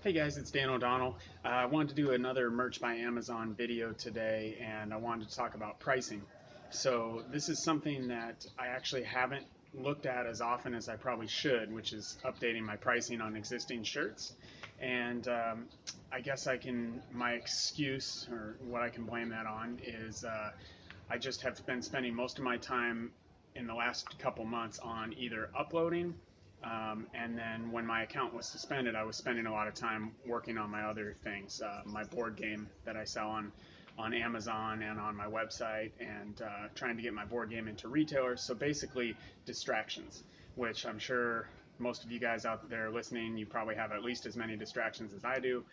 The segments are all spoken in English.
Hey guys, it's Dan O'Donnell. I wanted to do another Merch by Amazon video today, and I wanted to talk about pricing. So this is something that I actually haven't looked at as often as I probably should, which is updating my pricing on existing shirts. And I guess my excuse, or what I can blame that on, is I just have been spending most of my time in the last couple months on either uploading, and then when my account was suspended, I was spending a lot of time working on my other things, my board game that I sell on Amazon and on my website, and trying to get my board game into retailers. So basically, distractions, which I'm sure most of you guys out there listening, you probably have at least as many distractions as I do.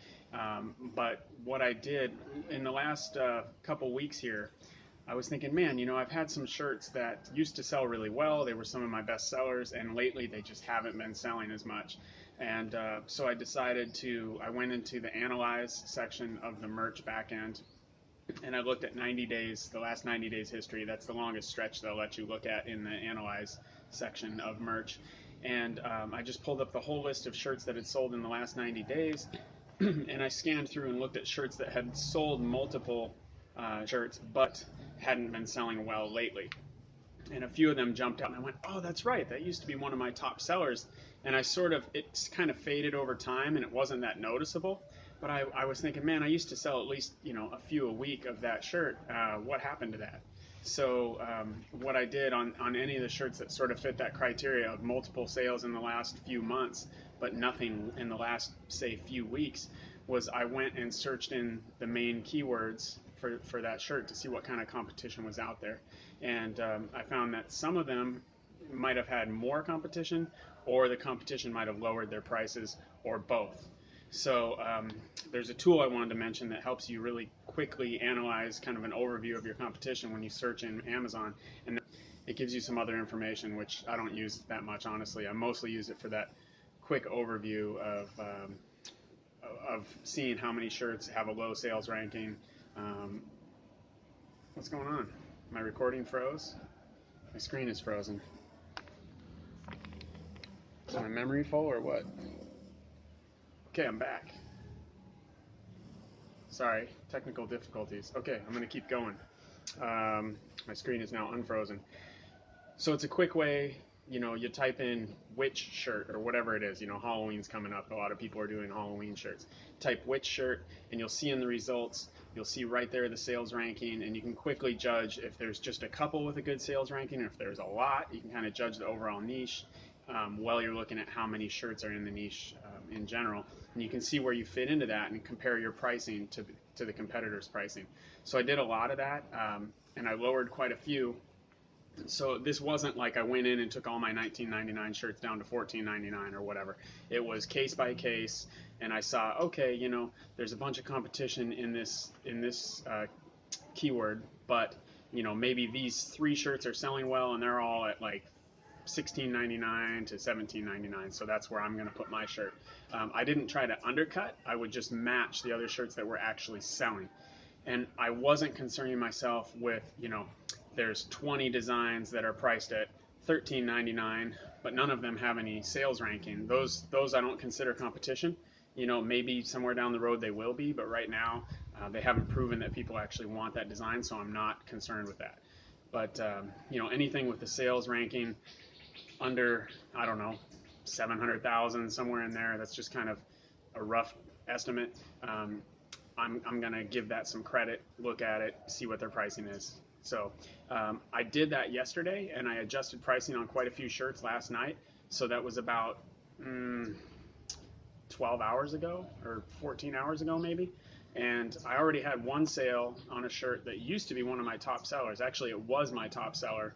But what I did in the last couple weeks here, I was thinking, man, I've had some shirts that used to sell really well. They were some of my best sellers, and lately they just haven't been selling as much. And so I went into the analyze section of the merch backend, and I looked at 90 days, the last 90 days history. That's the longest stretch they'll let you look at in the analyze section of merch. And I just pulled up the whole list of shirts that had sold in the last 90 days, and I scanned through and looked at shirts that had sold multiple shirts, but hadn't been selling well lately. And a few of them jumped out, and I went, "Oh, that's right. That used to be one of my top sellers." And it's kind of faded over time, and it wasn't that noticeable. But I was thinking, man, I used to sell at least a few a week of that shirt. What happened to that? So what I did on any of the shirts that sort of fit that criteria of multiple sales in the last few months, but nothing in the last, say, few weeks, was I went and searched in the main keywords for that shirt to see what kind of competition was out there. And I found that some of them might have had more competition, or the competition might have lowered their prices, or both. So there's a tool I wanted to mention that helps you really quickly analyze kind of an overview of your competition when you search in Amazon, and it gives you some other information which I don't use that much, honestly. I mostly use it for that quick overview of seeing how many shirts have a low sales ranking. Um, what's going on? My recording froze. My screen is frozen. Is my memory full or what? Okay, I'm back. Sorry, technical difficulties. Okay, I'm going to keep going. My screen is now unfrozen. So it's a quick way, you type in which shirt or whatever it is. Halloween's coming up. A lot of people are doing Halloween shirts. Type which shirt, and you'll see in the results, you'll see right there the sales ranking, and you can quickly judge if there's just a couple with a good sales ranking, or if there's a lot. You can kind of judge the overall niche while you're looking at how many shirts are in the niche in general. And you can see where you fit into that and compare your pricing to the competitor's pricing. So I did a lot of that, and I lowered quite a few. So this wasn't like I went in and took all my 19.99 shirts down to 14.99 or whatever. It was case by case, and I saw, okay, there's a bunch of competition in this keyword, but maybe these three shirts are selling well, and they're all at like 16.99 to 17.99, so that's where I'm going to put my shirt. I didn't try to undercut. I would just match the other shirts that were actually selling, and I wasn't concerning myself with, there's 20 designs that are priced at $13.99, but none of them have any sales ranking. Those I don't consider competition. Maybe somewhere down the road they will be, but right now they haven't proven that people actually want that design, so I'm not concerned with that. But anything with the sales ranking under, I don't know, 700,000, somewhere in there, that's just kind of a rough estimate. I'm going to give that some credit, look at it, see what their pricing is. So I did that yesterday, and I adjusted pricing on quite a few shirts last night. So that was about 12 hours ago, or 14 hours ago maybe. And I already had one sale on a shirt that used to be one of my top sellers. Actually, it was my top seller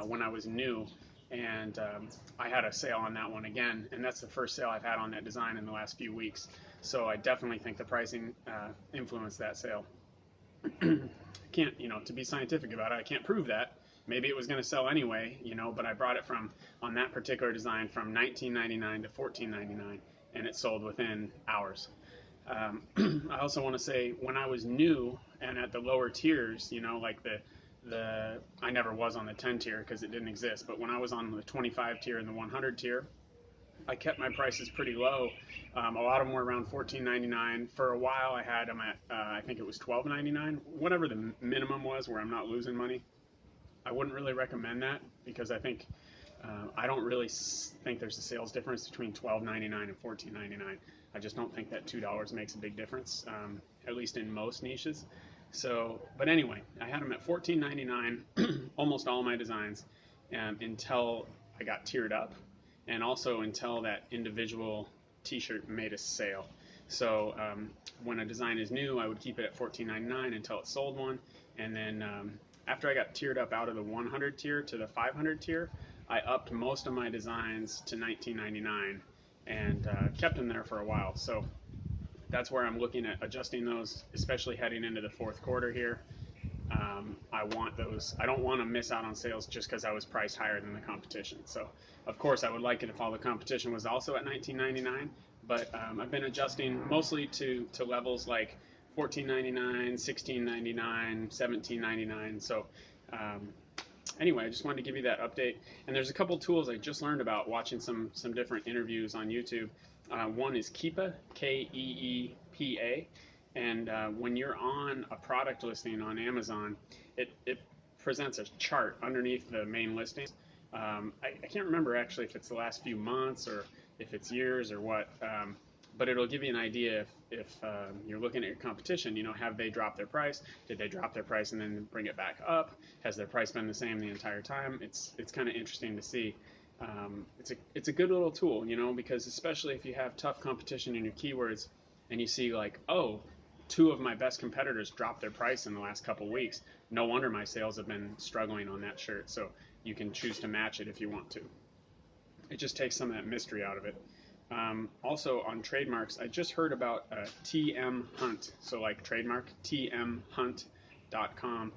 when I was new. And I had a sale on that one again, and that's the first sale I've had on that design in the last few weeks. So I definitely think the pricing influenced that sale. Can't, to be scientific about it, I can't prove that. Maybe it was going to sell anyway, but I brought it on that particular design from 19.99 to 14.99, and it sold within hours. I also want to say, when I was new and at the lower tiers, like I never was on the 10 tier because it didn't exist, but when I was on the 25 tier and the 100 tier, I kept my prices pretty low. A lot of them were around $14.99. For a while, I had them at I think it was $12.99, whatever the minimum was, where I'm not losing money. I wouldn't really recommend that because I don't really think there's a sales difference between $12.99 and $14.99. I just don't think that $2 makes a big difference, at least in most niches. So, but anyway, I had them at $14.99, almost all my designs, until I got tiered up, and also until that individual T-shirt made a sale. So when a design is new, I would keep it at $14.99 until it sold one, and then after I got tiered up out of the 100 tier to the 500 tier, I upped most of my designs to $19.99 and kept them there for a while. So that's where I'm looking at adjusting those, especially heading into the fourth quarter here. I want those. I don't want to miss out on sales just because I was priced higher than the competition. So, of course, I would like it if all the competition was also at $19.99. But I've been adjusting mostly to levels like $14.99, $16.99, $17.99. So, anyway, I just wanted to give you that update. And there's a couple tools I just learned about watching some different interviews on YouTube. One is Keepa, Keepa, and when you're on a product listing on Amazon, it presents a chart underneath the main listing. I can't remember actually if it's the last few months or if it's years or what, but it'll give you an idea if you're looking at your competition, have they dropped their price? Did they drop their price and then bring it back up? Has their price been the same the entire time? It's kind of interesting to see. It's a good little tool, because especially if you have tough competition in your keywords and you see like, oh, two of my best competitors dropped their price in the last couple weeks. No wonder my sales have been struggling on that shirt. So you can choose to match it if you want to. It just takes some of that mystery out of it. Also on trademarks, I just heard about TM Hunt. So like trademark, tmhunt.com,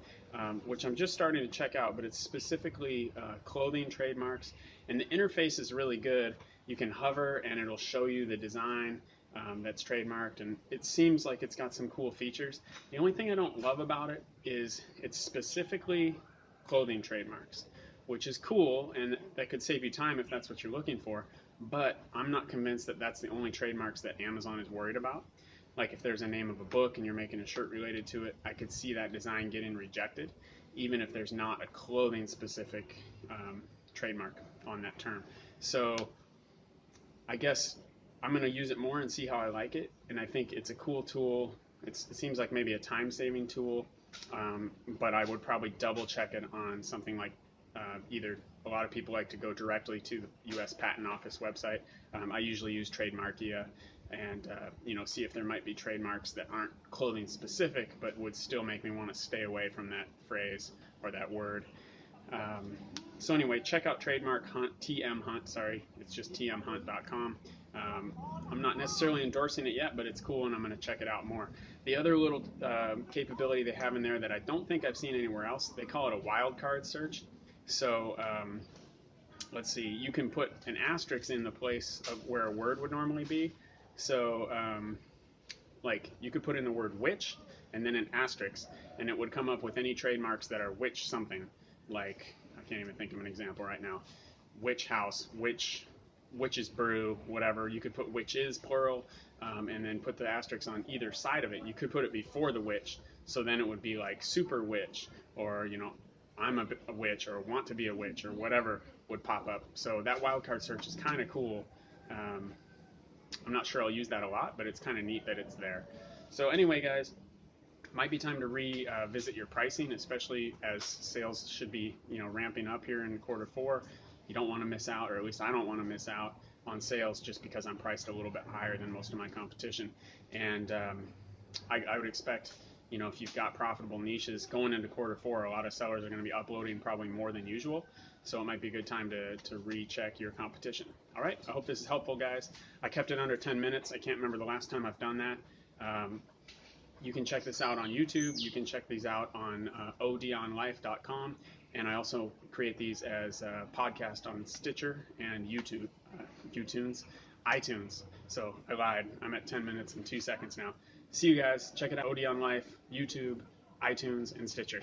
which I'm just starting to check out, but it's specifically clothing trademarks. And the interface is really good. You can hover and it'll show you the design that's trademarked, and it seems like it's got some cool features. The only thing I don't love about it is it's specifically clothing trademarks, which is cool, and that could save you time if that's what you're looking for, but I'm not convinced that that's the only trademarks that Amazon is worried about. Like if there's a name of a book and you're making a shirt related to it, I could see that design getting rejected, even if there's not a clothing specific trademark on that term. So I guess I'm going to use it more and see how I like it. And I think it's a cool tool. It seems like maybe a time-saving tool, but I would probably double check it on something like either a lot of people like to go directly to the U.S. Patent Office website. I usually use Trademarkia and see if there might be trademarks that aren't clothing specific but would still make me want to stay away from that phrase or that word. So anyway, check out Trademark Hunt, TM Hunt, sorry, it's just tmhunt.com. I'm not necessarily endorsing it yet, but it's cool and I'm going to check it out more. The other little capability they have in there that I don't think I've seen anywhere else, they call it a wildcard search. So let's see, you can put an asterisk in the place of where a word would normally be. So like you could put in the word witch and then an asterisk, and it would come up with any trademarks that are witch something. Like, I can't even think of an example right now. Witch house, witch's brew, whatever. You could put witches, plural, and then put the asterisk on either side of it. You could put it before the witch, so then it would be like super witch, or, I'm a witch, or want to be a witch, or whatever would pop up. So that wildcard search is kind of cool. I'm not sure I'll use that a lot, but it's kind of neat that it's there. So anyway, guys, might be time to revisit your pricing, especially as sales should be, ramping up here in quarter four. You don't want to miss out, or at least I don't want to miss out on sales just because I'm priced a little bit higher than most of my competition. And I would expect, if you've got profitable niches going into quarter four, a lot of sellers are going to be uploading probably more than usual. So it might be a good time to recheck your competition. All right, I hope this is helpful, guys. I kept it under 10 minutes. I can't remember the last time I've done that. You can check this out on YouTube. You can check these out on odonlife.com. And I also create these as a podcast on Stitcher and YouTube, iTunes. So I lied. I'm at 10 minutes and 2 seconds now. See you guys. Check it out. Odon Life, YouTube, iTunes, and Stitcher.